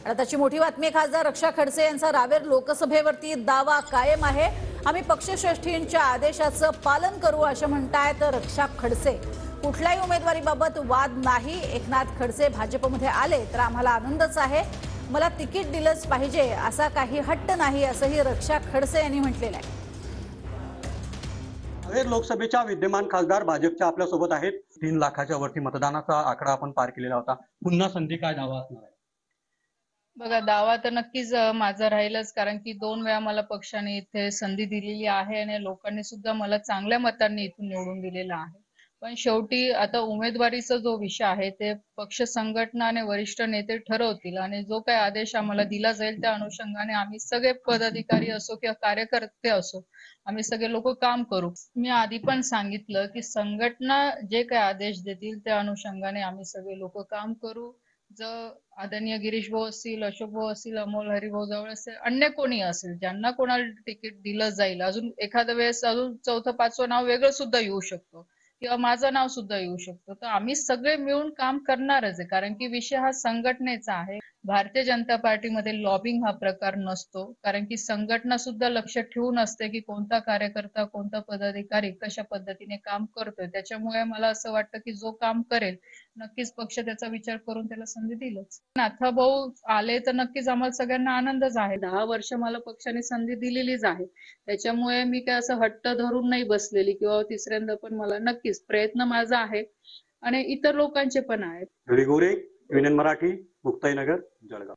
आता त्याची मोठी बातमी, खासदार रक्षा खडसे यांचा रावेर लोकसभेवरती दावा कायम आहे। आम्ही पक्षश्रेष्ठींच्या आदेशाचं पालन करू असे म्हणतायत रक्षा खडसे। कुठल्याही उमेदवारीबाबत वाद नाही। एकनाथ खडसे भाजपमध्ये आले तर आम्हाला आनंदच आहे। मला तिकीट दिलंच पाहिजे असा काही हट्ट नाही असंही रक्षा खडसे यांनी म्हटलेलं आहे। रावेर लोकसभेच्या विद्यमान खासदार भाजपच्या आपल्या सोबत आहेत। 3 लाखाच्या वरती मतदानाचा आकडा आपण पार केलेला होता। पुन्हा संधी काय दावा असणार आहे? बघा, दावा तर नक्कीच माझा राहीलच, कारण की 2 वेळा मला पक्षाने इथे संधी दिलेली आहे आणि लोकांनी सुद्धा मला चांगल्या मतांनी इथून निवडून दिलेलं आहे। पण शेवटी आता उमेदवारीचा जो विषय आहे ते पक्ष संघटना आणि वरिष्ठ नेते ठरवतील आणि जो काही आदेश आम्हाला दिला जाईल त्या अनुषंगाने आम्ही सगळे पदाधिकारी असो किंवा कार्यकर्ते असो, आम्ही सगळे लोक काम करू। मी आधी पण सांगितलं की संघटना जे काही आदेश देतील त्या अनुषंगाने आम्ही सगळे लोक काम करू। जर आदरणीय गिरीश भाऊ असतील, अशोक भाऊ असतील, अमोल हरिभाऊ जवळ असेल, अन्य कोणी असेल ज्यांना कोणाला तिकीट दिलं जाईल, अजून एखाद्या वेळेस अजून चौथं पाचवं नाव वेगळं सुद्धा येऊ शकतो किंवा माझं नाव सुद्धा येऊ शकतं, तर आम्ही सगळे मिळून काम करणारच आहे। कारण की विषय हा संघटनेचा आहे। भारतीय जनता पार्टीमध्ये लॉबिंग हा प्रकार नसतो, कारण की संघटना सुद्धा लक्ष ठेवून असते की कोणता कार्यकर्ता, कोणता पदाधिकारी कशा पद्धतीने काम करतोय। त्याच्यामुळे मला असं वाटतं की जो काम करेल नक्कीच पक्ष त्याचा विचार करून त्याला संधी दिलंच। नाथा भाऊ आले तर नक्कीच आम्हाला सगळ्यांना आनंदच आहे। 10 वर्ष मला पक्षाने संधी दिलेलीच आहे, त्याच्यामुळे मी काय असं हट्ट धरून नाही बसलेली किंवा तिसऱ्यांदा पण मला नक्कीच प्रयत्न माझा आहे आणि इतर लोकांचे पण आहेत। गोरे, युनियन मराठी, मुक्ताईनगर, जळगाव।